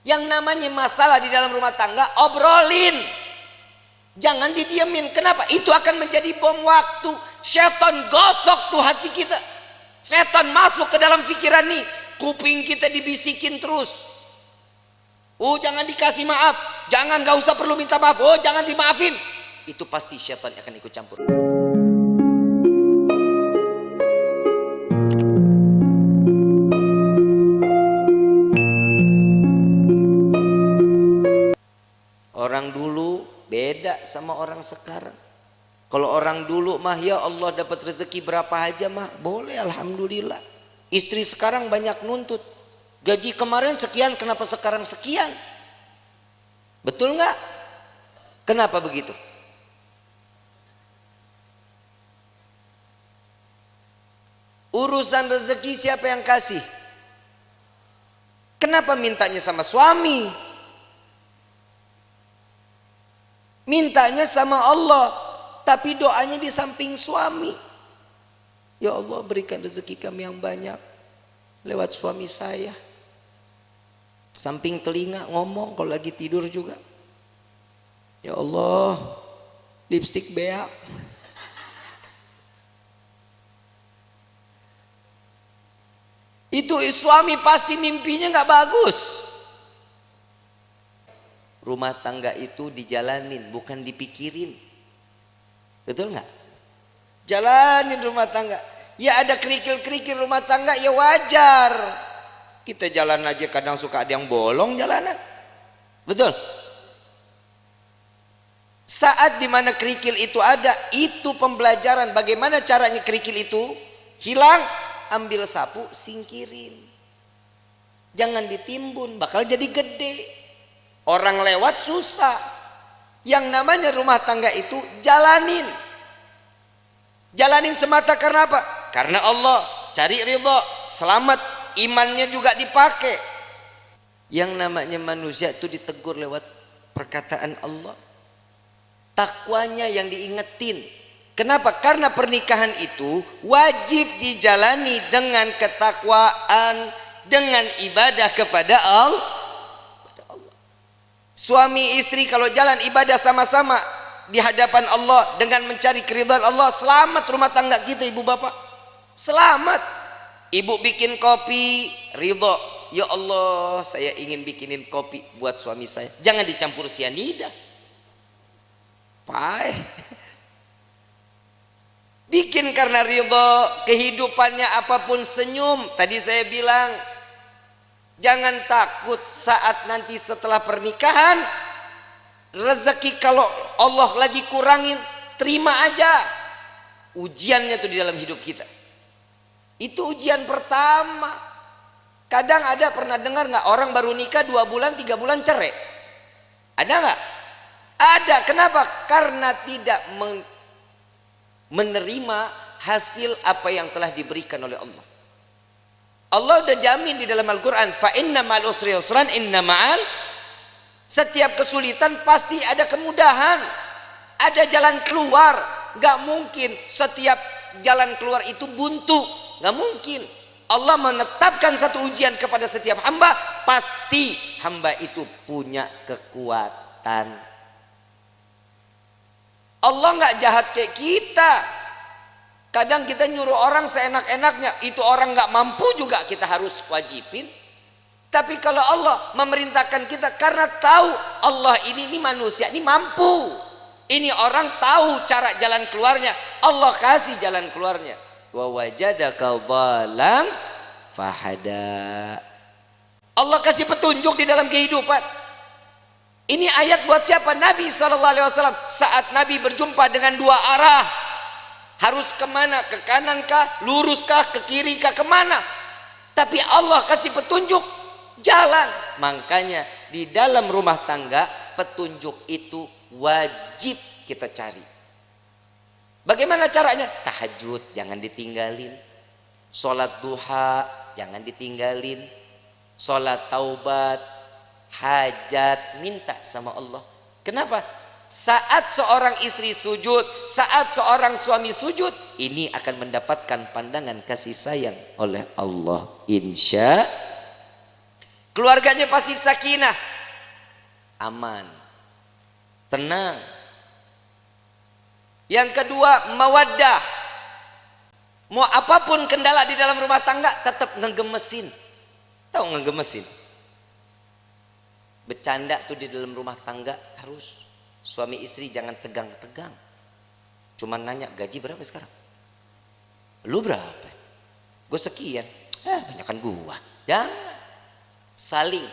Yang namanya masalah di dalam rumah tangga, obrolin. Jangan didiemin. Kenapa? Itu akan menjadi bom waktu. Setan gosok tuh hati kita. Setan masuk ke dalam pikiran nih. Kuping kita dibisikin terus. Oh, jangan dikasih maaf. Jangan, gak usah perlu minta maaf. Oh, jangan dimaafin. Itu pasti setan akan ikut campur. Orang dulu beda sama orang sekarang. Kalau orang dulu mah ya Allah dapat rezeki berapa aja mah boleh, alhamdulillah. Istri sekarang banyak nuntut. Gaji kemarin sekian, kenapa sekarang sekian? Betul nggak? Kenapa begitu? Urusan rezeki siapa yang kasih? Kenapa mintanya sama suami? Mintanya sama Allah, tapi doanya di samping suami. Ya Allah, berikan rezeki kami yang banyak lewat suami saya. Samping telinga ngomong kalau lagi tidur juga. Ya Allah, lipstik beak. Itu suami pasti mimpinya nggak bagus. Rumah tangga itu dijalanin, bukan dipikirin. Betul nggak? Jalanin rumah tangga. Ya ada kerikil-kerikil rumah tangga, ya wajar. Kita jalan aja kadang suka ada yang bolong jalanan. Betul? Saat dimana kerikil itu ada, itu pembelajaran bagaimana caranya kerikil itu hilang. Ambil sapu, singkirin. Jangan ditimbun, bakal jadi gede. Orang lewat susah. Yang namanya rumah tangga itu jalanin. Jalanin semata karena apa? Karena Allah, cari ridho, selamat, imannya juga dipakai. Yang namanya manusia itu ditegur lewat perkataan Allah. Takwanya yang diingetin. Kenapa? Karena pernikahan itu wajib dijalani dengan ketakwaan, dengan ibadah kepada Allah. Suami istri kalau jalan ibadah sama-sama di hadapan Allah dengan mencari keridhaan Allah, selamat rumah tangga kita ibu bapak. Selamat. Ibu bikin kopi, ridho. Ya Allah, saya ingin bikinin kopi buat suami saya. Jangan dicampur sianida. Pahit. Bikin karena ridho, kehidupannya apapun senyum. Tadi saya bilang, jangan takut saat nanti setelah pernikahan rezeki kalau Allah lagi kurangin, terima aja. Ujiannya tuh di dalam hidup kita. Itu ujian pertama. Kadang ada pernah dengar nggak orang baru nikah 2 bulan 3 bulan cerai? Ada nggak? Ada. Kenapa? Karena tidak menerima hasil apa yang telah diberikan oleh Allah. Allah udah jamin di dalam Al-Quran, fa inna ma'al usri yusran, inna ma'al, setiap kesulitan pasti ada kemudahan, ada jalan keluar. Gak mungkin setiap jalan keluar itu buntu, gak mungkin. Allah menetapkan satu ujian kepada setiap hamba, pasti hamba itu punya kekuatan. Allah gak jahat kayak kita. Kadang kita nyuruh orang seenak-enaknya, itu orang nggak mampu juga kita harus wajibin. Tapi kalau Allah memerintahkan kita karena tahu Allah ini manusia ini mampu, ini orang tahu cara jalan keluarnya, Allah kasih jalan keluarnya. Wa wajadaka dhalam fahada. Allah kasih petunjuk di dalam kehidupan. Ini ayat buat siapa? Nabi SAW. Saat Nabi berjumpa dengan 2 arah, harus kemana? Ke kanan kah? Lurus kah? Ke kiri kah? Kemana? Tapi Allah kasih petunjuk jalan. Makanya di dalam rumah tangga petunjuk itu wajib kita cari. Bagaimana caranya? Tahajud jangan ditinggalin. Sholat duha jangan ditinggalin. Sholat taubat, hajat, minta sama Allah. Kenapa? Saat seorang istri sujud, saat seorang suami sujud, ini akan mendapatkan pandangan kasih sayang oleh Allah, insya. keluarganya pasti sakinah, aman, tenang. Yang kedua, mawaddah. Mau apapun kendala di dalam rumah tangga tetap ngegemesin. Tahu ngegemesin? Bercanda tuh di dalam rumah tangga harus. Suami istri jangan tegang-tegang. Cuman nanya, gaji berapa sekarang? Lu berapa? Gue sekian. Banyakan gua. Jangan. Saling.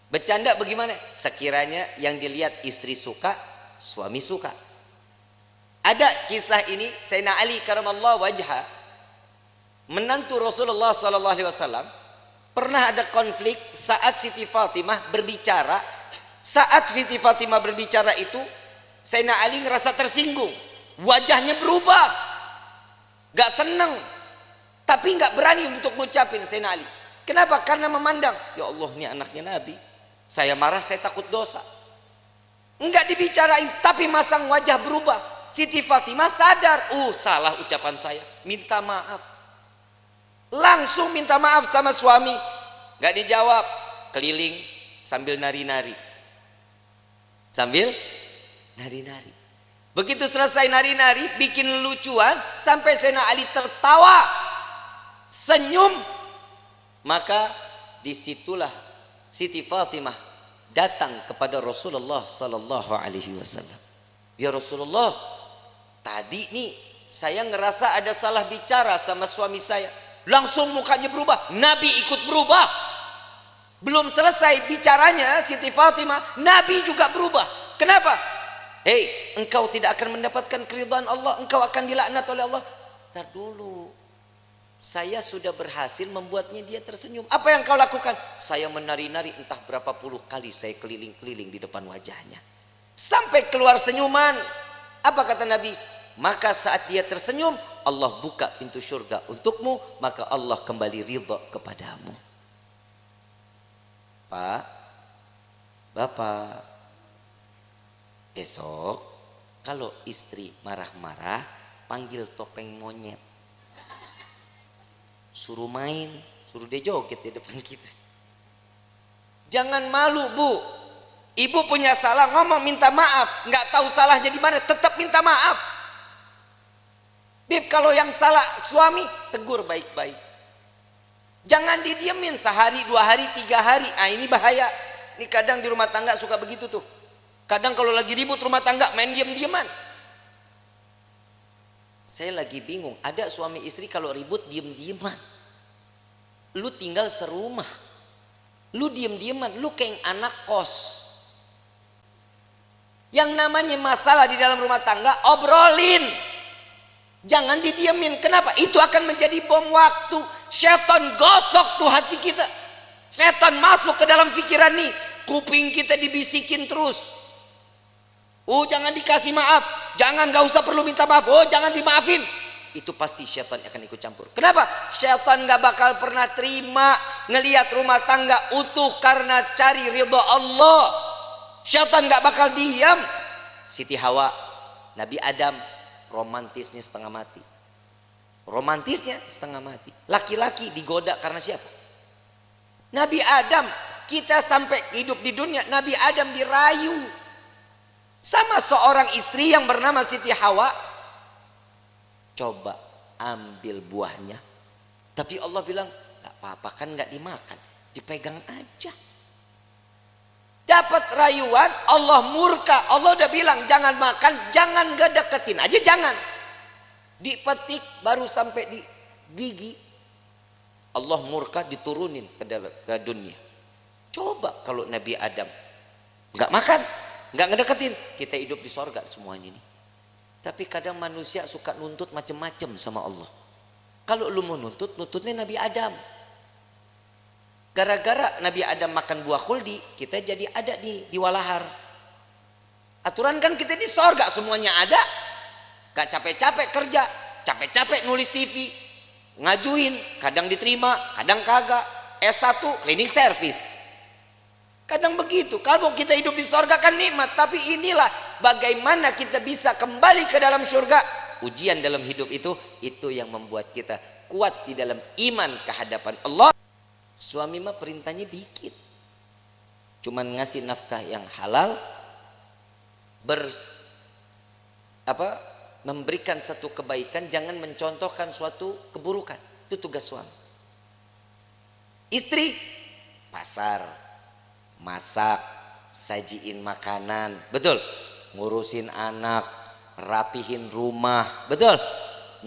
Bercanda bagaimana? Sekiranya yang dilihat istri suka, suami suka. Ada kisah ini, Sayyidina Ali karamallahu wajha, menantu Rasulullah sallallahu alaihi wasallam, pernah ada konflik saat Siti Fatimah berbicara. Saat Siti Fatimah berbicara itu, Sayyidina Ali ngerasa tersinggung. Wajahnya berubah. Gak seneng. Tapi gak berani untuk ngucapin Sayyidina Ali. Kenapa? Karena memandang, ya Allah ini anaknya Nabi. Saya marah, saya takut dosa. Enggak dibicarain, tapi masang wajah berubah. Siti Fatimah sadar, salah ucapan saya, minta maaf. Langsung minta maaf sama suami. Gak dijawab, keliling sambil nari-nari. Sambil nari-nari. Begitu selesai nari-nari, bikin lucuan, sampai Sayyidina Ali tertawa, senyum. Maka disitulah Siti Fatimah datang kepada Rasulullah sallallahu alaihi wasallam. Ya Rasulullah, tadi nih saya ngerasa ada salah bicara sama suami saya. Langsung mukanya berubah, Nabi ikut berubah. Belum selesai bicaranya Siti Fatimah, Nabi juga berubah. Kenapa? Hei, engkau tidak akan mendapatkan keridhaan Allah, engkau akan dilaknat oleh Allah. Tar dulu, saya sudah berhasil membuatnya dia tersenyum. Apa yang kau lakukan? Saya menari-nari entah berapa puluh kali, saya keliling-keliling di depan wajahnya sampai keluar senyuman. Apa kata Nabi? Maka saat dia tersenyum, Allah buka pintu surga untukmu, maka Allah kembali ridha kepadamu. Pak, Bapak, esok kalau istri marah-marah, panggil topeng monyet, suruh main, suruh dia joget di depan kita. Jangan malu, Bu. Ibu punya salah, ngomong minta maaf. Nggak tahu salahnya di mana, tetap minta maaf. Bib, kalau yang salah suami, tegur baik-baik. Jangan didiemin sehari, 2 hari, 3 hari. Ini bahaya. Ini kadang di rumah tangga suka begitu tuh. Kadang kalau lagi ribut rumah tangga, main diem-dieman. Saya lagi bingung. Ada suami istri kalau ribut diem-dieman. Lu tinggal serumah. Lu diem-dieman. Lu kayak anak kos. Yang namanya masalah di dalam rumah tangga, obrolin. Jangan didiemin. Kenapa? Itu akan menjadi bom waktu. Setan gosok tuh hati kita. Setan masuk ke dalam pikiran nih. Kuping kita dibisikin terus. Jangan dikasih maaf. Jangan, gak usah perlu minta maaf. Jangan dimaafin. Itu pasti setan akan ikut campur. Kenapa? Setan gak bakal pernah terima ngelihat rumah tangga utuh karena cari ridha Allah. Syaitan gak bakal diam. Siti Hawa, Nabi Adam, romantisnya setengah mati. Romantisnya setengah mati. Laki-laki digoda karena siapa? Nabi Adam. Kita sampai hidup di dunia, Nabi Adam dirayu sama seorang istri yang bernama Siti Hawa. Coba ambil buahnya. Tapi Allah bilang, gak apa-apa, kan gak dimakan, dipegang aja. Dapat rayuan, Allah murka. Allah udah bilang jangan makan, jangan gak deketin aja, jangan. Dipetik baru sampai di gigi, Allah murka, diturunin ke dunia. Coba kalau Nabi Adam gak makan, gak ngedeketin, kita hidup di sorga semuanya ini. Tapi kadang manusia suka nuntut macem-macem sama Allah. Kalau lu mau nuntut, nuntutnya Nabi Adam. Gara-gara Nabi Adam makan buah khuldi, kita jadi ada di walahar. Aturan kan kita di sorga semuanya ada. Gak capek-capek kerja, capek-capek nulis CV, ngajuin, kadang diterima, kadang kagak. S1 cleaning service. Kadang begitu. Kalau kita hidup di sorga kan nikmat, tapi inilah bagaimana kita bisa kembali ke dalam surga. Ujian dalam hidup itu yang membuat kita kuat di dalam iman kehadapan Allah. Suami mah perintahnya dikit, cuman ngasih nafkah yang halal, memberikan satu kebaikan, jangan mencontohkan suatu keburukan. Itu tugas suami. Istri pasar, masak, sajiin makanan, betul, ngurusin anak, rapihin rumah, betul,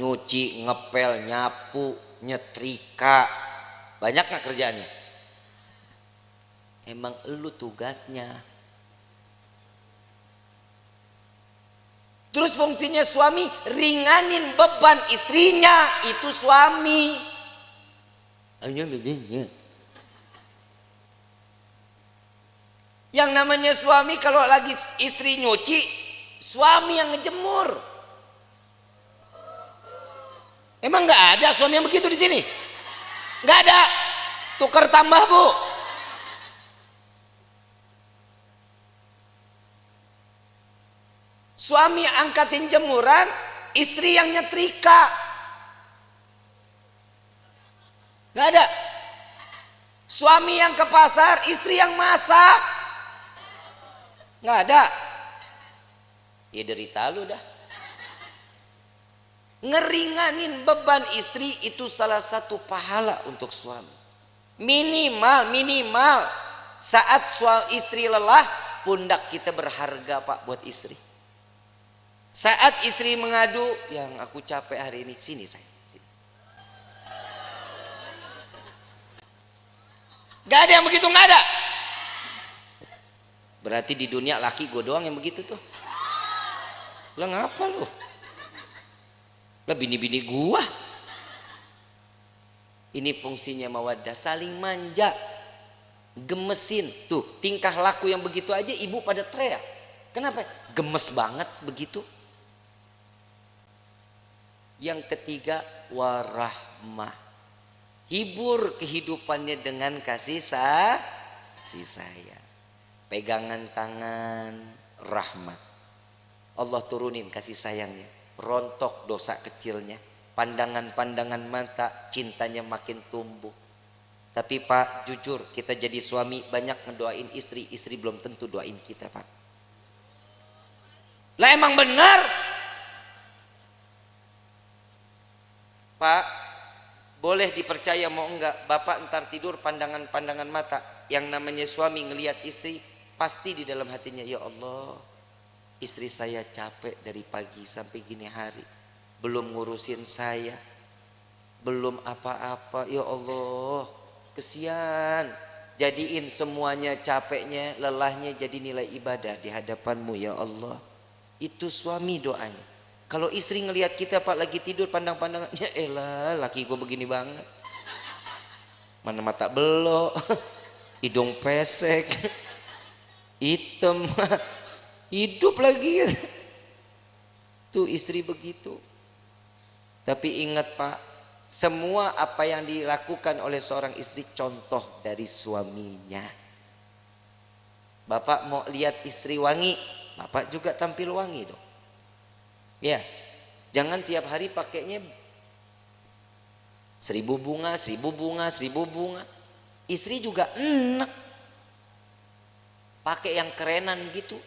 nyuci, ngepel, nyapu, nyetrika. Banyak nggak kerjaannya? Emang lu tugasnya. Terus fungsinya suami ringanin beban istrinya, itu suami. Yang namanya suami kalau lagi istri nyuci, suami yang ngejemur. Emang nggak ada suami yang begitu di sini? Nggak ada. Tukar tambah, Bu. Suami angkatin jemuran, istri yang nyetrika. Nggak ada. Suami yang ke pasar, istri yang masak. Nggak ada. Ya derita lu dah. Ngeringanin beban istri itu salah satu pahala untuk suami. Minimal saat istri lelah, pundak kita berharga, Pak, buat istri. Saat istri mengadu, yang aku capek hari ini, sini saya. Sini. Gak ada yang begitu, gak ada. Berarti di dunia laki gue doang yang begitu tuh. Lah ngapa lu? Lah bini-bini gua. Ini fungsinya mawaddah, saling manja, gemesin. Tuh tingkah laku yang begitu aja ibu pada teriak. Kenapa? Gemes banget begitu. Yang ketiga, warahmah. Hibur kehidupannya dengan kasih sayang. Pegangan tangan, rahmat. Allah turunin kasih sayangnya, rontok dosa kecilnya, pandangan-pandangan mata, cintanya makin tumbuh. Tapi Pak, jujur kita jadi suami banyak ngedoain istri, istri belum tentu doain kita, Pak. Lah emang benar, Pak, boleh dipercaya mau enggak, Bapak ntar tidur pandangan-pandangan mata, yang namanya suami ngelihat istri, pasti di dalam hatinya, ya Allah, istri saya capek dari pagi sampai gini hari, belum ngurusin saya, belum apa-apa, ya Allah, kesian. Jadiin semuanya capeknya, lelahnya jadi nilai ibadah di hadapanmu, ya Allah. Itu suami doanya. Kalau istri ngelihat kita, Pak, lagi tidur pandang-pandangannya, elah laki gue begini banget, mana mata belok, hidung pesek, hitam, hidup lagi. Tuh istri begitu. Tapi ingat, Pak, semua apa yang dilakukan oleh seorang istri contoh dari suaminya. Bapak mau lihat istri wangi, Bapak juga tampil wangi dong. Ya, jangan tiap hari pakainya 1000 bunga, 1000 bunga, 1000 bunga. Istri juga enak pakai yang kerenan gitu.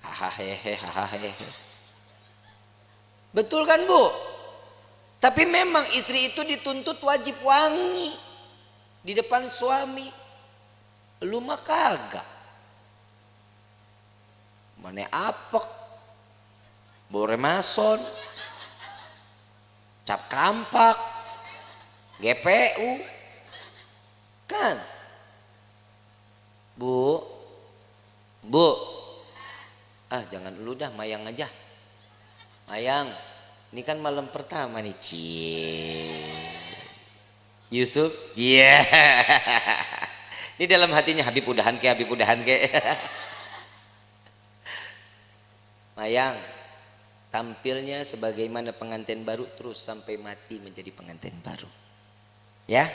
Hahaha. Betul kan, Bu? Tapi memang istri itu dituntut wajib wangi di depan suami. Lu mah kagak. Mana apek, bore mason, cap kampak, GPU, kan? Bu, jangan dulu dah, Mayang aja. Mayang, ini kan malam pertama nih, Yusuf, iya. Ini dalam hatinya, Habib udahan ke. Mayang, tampilnya sebagaimana pengantin baru terus sampai mati menjadi pengantin baru. Ya,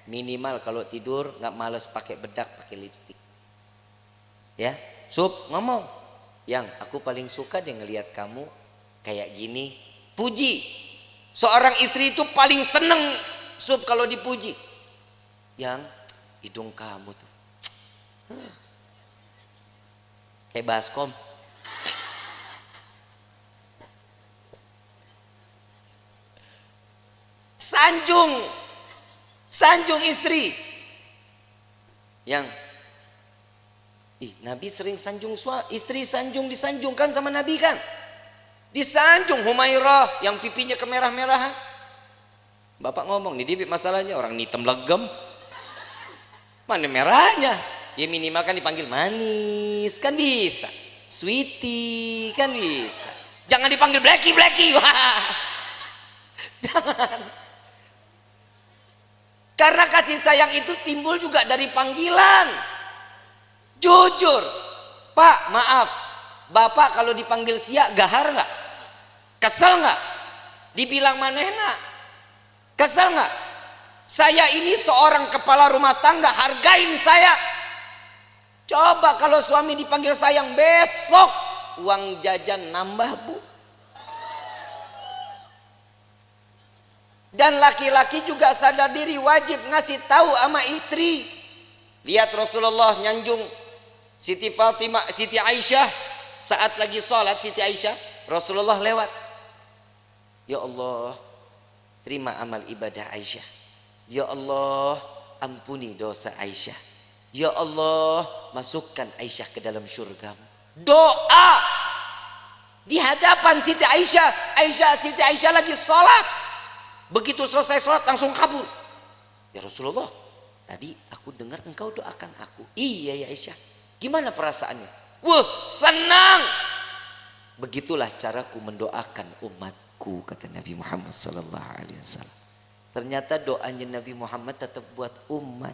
minimal kalau tidur nggak males pakai bedak, pakai lipstik. Ya, Sup ngomong, yang aku paling suka dia ngelihat kamu kayak gini. Puji, seorang istri itu paling seneng sup kalau dipuji. Yang hidung kamu tuh kayak baskom. Sanjung istri. Yang Nabi sering sanjung istri, disanjungkan sama Nabi kan. Disanjung Humairah yang pipinya kemerah-merahan. Bapak ngomong, nih dia masalahnya orang hitam legem. Mana merahnya? Ya minimal kan dipanggil manis kan bisa. Sweetie kan bisa. Jangan dipanggil Blacky. Jangan. Karena kasih sayang itu timbul juga dari panggilan. Jujur, Pak maaf, Bapak kalau dipanggil sia gahar nggak? Kesel nggak? Dibilang manehna? Kesel nggak? Saya ini seorang kepala rumah tangga, hargain saya. Coba kalau suami dipanggil sayang, besok uang jajan nambah, Bu. Dan laki-laki juga sadar diri, wajib ngasih tahu sama istri. Lihat Rasulullah nyanjung Siti Fatimah, Siti Aisyah saat lagi sholat. Siti Aisyah, Rasulullah lewat. Ya Allah, terima amal ibadah Aisyah. Ya Allah, ampuni dosa Aisyah. Ya Allah, masukkan Aisyah ke dalam surgamu. Doa di hadapan Siti Aisyah. Siti Aisyah lagi sholat. Begitu selesai sholat langsung kabur. Ya Rasulullah, tadi aku dengar engkau doakan aku. Iya ya Aisyah. Gimana perasaannya? Wah, senang. Begitulah caraku mendoakan umatku, kata Nabi Muhammad SAW. Ternyata doanya Nabi Muhammad tetap buat umat.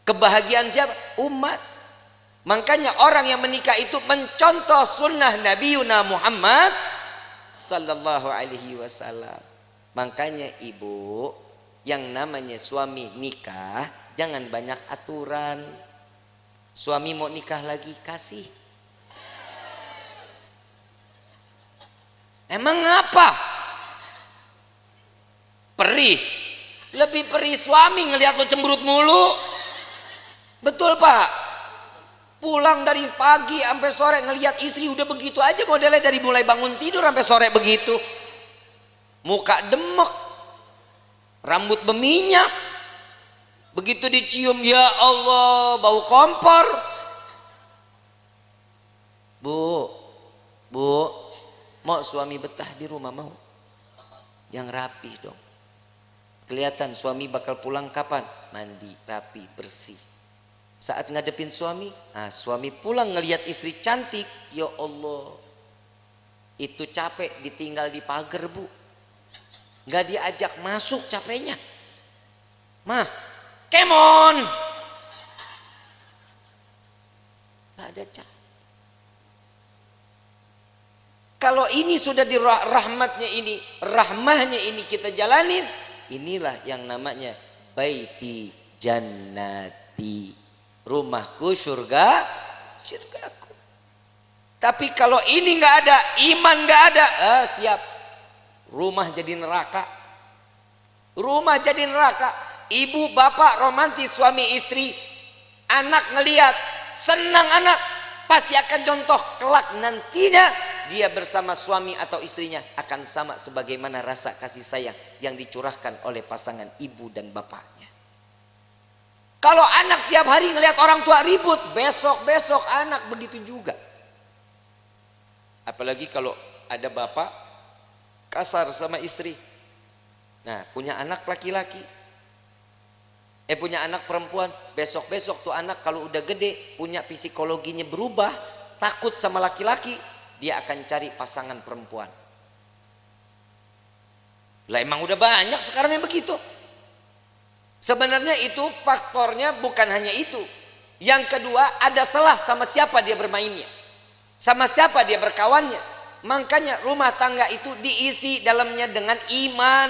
Kebahagiaan siapa? Umat. Makanya orang yang menikah itu mencontoh sunnah Nabi Muhammad sallallahu alaihi wasallam. Makanya ibu, yang namanya suami nikah jangan banyak aturan. Suami mau nikah lagi, kasih. Emang apa? Perih. Lebih perih suami ngelihat lo cemberut mulu. Betul Pak? Pulang dari pagi sampai sore ngelihat istri udah begitu aja modelnya, dari mulai bangun tidur sampai sore begitu. Muka demek, rambut berminyak. Begitu dicium, ya Allah, bau kompor. Bu, mau suami betah di rumah mau? Yang rapi dong. Kelihatan suami bakal pulang kapan? Mandi, rapi, bersih. Saat ngadepin suami, suami pulang ngelihat istri cantik, ya Allah, itu capek ditinggal di pagar, Bu. Nggak diajak masuk capeknya. Mah, kemon. Nggak ada capek. Kalau ini sudah di rahmahnya ini kita jalanin, inilah yang namanya baiti jannati, rumahku surgaku. Tapi kalau ini nggak ada, iman nggak ada, siap, rumah jadi neraka. Rumah jadi neraka. Ibu bapak romantis suami istri, anak ngelihat senang, anak pasti akan contoh kelak nantinya dia bersama suami atau istrinya akan sama sebagaimana rasa kasih sayang yang dicurahkan oleh pasangan ibu dan bapaknya. Kalau anak tiap hari ngelihat orang tua ribut, besok anak begitu juga. Apalagi kalau ada bapak kasar sama istri. Nah, punya anak laki-laki, punya anak perempuan, besok tuh anak kalau udah gede punya psikologinya berubah, takut sama laki-laki, dia akan cari pasangan perempuan. Lah emang udah banyak sekarang yang begitu. Sebenarnya itu faktornya bukan hanya itu. Yang kedua, ada salah sama siapa dia bermainnya, sama siapa dia berkawannya. Makanya rumah tangga itu diisi dalamnya dengan iman,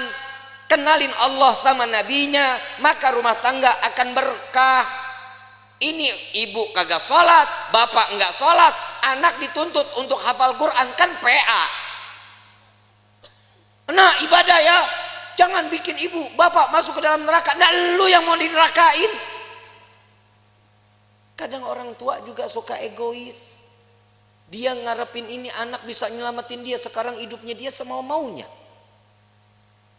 kenalin Allah sama nabinya, maka rumah tangga akan berkah. Ini ibu kagak sholat, bapak enggak sholat, anak dituntut untuk hafal Quran, kan PA. Nah ibadah ya, jangan bikin ibu, bapak masuk ke dalam neraka. Nah, lu yang mau dinerakain. Kadang orang tua juga suka egois. Dia ngarepin ini anak bisa nyelamatin dia, sekarang hidupnya dia semau-maunya.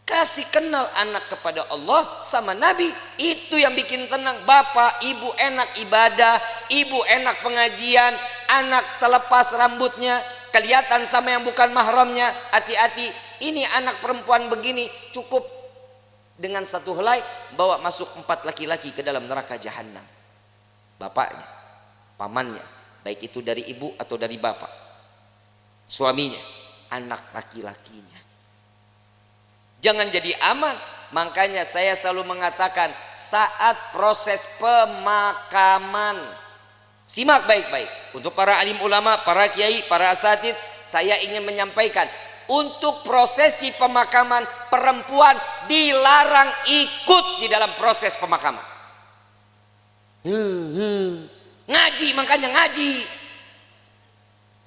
Kasih kenal anak kepada Allah sama Nabi, itu yang bikin tenang. Bapak, ibu enak ibadah, ibu enak pengajian, anak terlepas rambutnya, kelihatan sama yang bukan mahramnya. Hati-hati, ini anak perempuan begini, cukup dengan satu helai bawa masuk 4 laki-laki ke dalam neraka jahanam. Bapaknya, pamannya, baik itu dari ibu atau dari bapak, suaminya, anak laki-lakinya. Jangan jadi aman. Makanya saya selalu mengatakan, saat proses pemakaman, simak baik-baik. Untuk para alim ulama, para kiai, para asatid, saya ingin menyampaikan, untuk prosesi pemakaman, perempuan dilarang ikut di dalam proses pemakaman. Ngaji, makanya ngaji.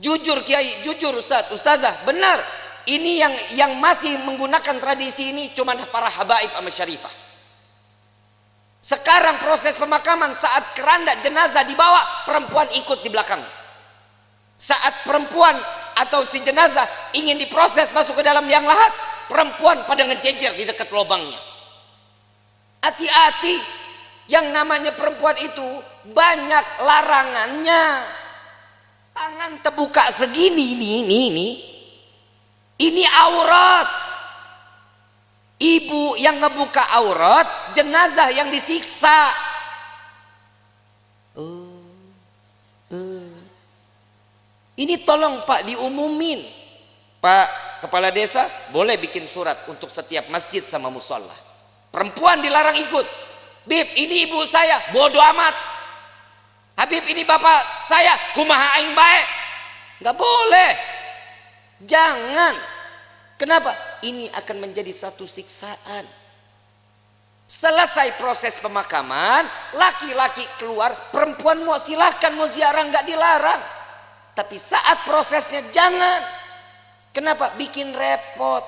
Jujur kiai, jujur ustadz, ustadzah, benar. Ini yang masih menggunakan tradisi ini cuma para habaib sama syarifah. Sekarang proses pemakaman, saat keranda jenazah dibawa, perempuan ikut di belakang. Saat perempuan atau si jenazah ingin diproses masuk ke dalam liang lahat, perempuan pada ngejejer di dekat lubangnya. Hati-hati, yang namanya perempuan itu banyak larangannya. Tangan terbuka segini, ini aurat. Ibu yang ngebuka aurat, jenazah yang disiksa. Ini tolong Pak diumumin. Pak Kepala Desa boleh bikin surat untuk setiap masjid sama musola. Perempuan dilarang ikut. Bib, ini ibu saya, bodoh amat. Habib, ini bapak saya, kumaha aing bae. Nggak boleh. Jangan. Kenapa? Ini akan menjadi satu siksaan. Selesai proses pemakaman, laki-laki keluar, perempuan mau silahkan mau ziarah, nggak dilarang. Tapi saat prosesnya jangan. Kenapa? Bikin repot.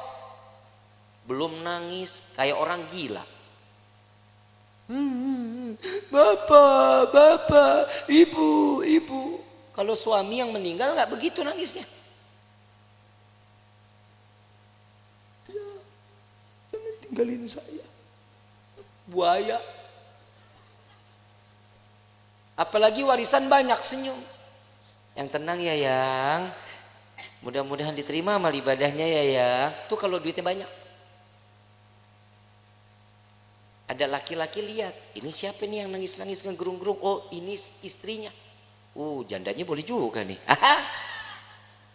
Belum nangis kayak orang gila. Bapak, ibu. Kalau suami yang meninggal nggak begitu nangisnya. Ya, jangan tinggalin saya. Buaya. Apalagi warisan banyak, senyum. Yang tenang ya yang. Mudah-mudahan diterima amal ibadahnya ya yang. Tuh kalau duitnya banyak. Ada laki-laki lihat, ini siapa nih yang nangis-nangis ngegerung-gerung? Oh, ini istrinya. Jandanya boleh juga nih.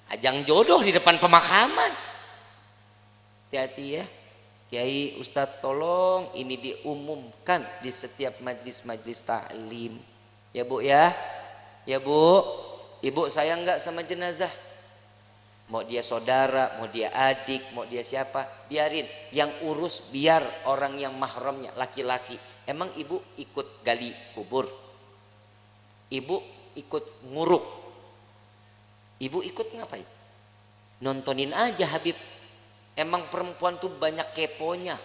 Ajang jodoh di depan pemakaman. Hati-hati ya. Kiai, Ustadz, tolong ini diumumkan di setiap majlis-majlis ta'lim. Ya Bu ya. Ya Bu. Ibu sayang nggak sama jenazah? Mau dia saudara, mau dia adik, mau dia siapa, biarin. Yang urus biar orang yang mahramnya, laki-laki. Emang ibu ikut gali kubur? Ibu ikut nguruk? Ibu ikut ngapain? Nontonin aja Habib. Emang perempuan tuh banyak keponya.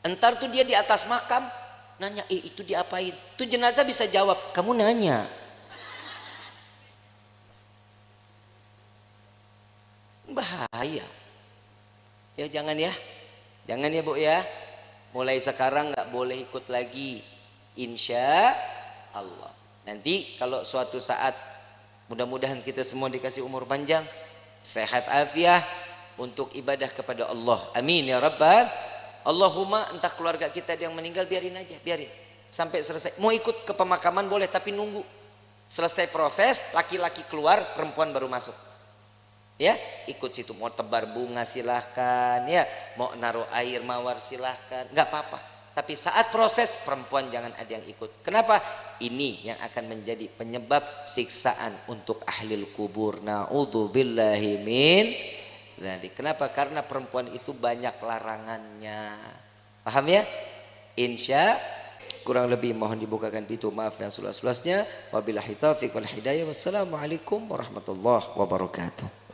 Entar tuh dia di atas makam, nanya, itu diapain? Tuh jenazah bisa jawab, kamu nanya. Bahaya. Ya jangan ya. Jangan ya Bu ya. Mulai sekarang nggak boleh ikut lagi. Insya Allah. Nanti kalau suatu saat, mudah-mudahan kita semua dikasih umur panjang, sehat afiah untuk ibadah kepada Allah. Amin ya Rabbal. Allahumma, entah keluarga kita yang meninggal, biarin aja, biarin sampai selesai. Mau ikut ke pemakaman boleh, tapi nunggu selesai proses, laki-laki keluar, perempuan baru masuk. Ya, ikut situ. Mau tebar bunga silahkan, ya, mau naruh air mawar silahkan, nggak apa-apa. Tapi saat proses, perempuan jangan ada yang ikut. Kenapa? Ini yang akan menjadi penyebab siksaan untuk ahlil kubur. Na'udzubillahi min dzalik. Kenapa? Karena perempuan itu banyak larangannya. Paham ya? Insya kurang lebih mohon dibukakan pintu maaf yang seluas-luasnya. Wabillahi taufiq wal hidayah. Wassalamualaikum warahmatullahi wabarakatuh.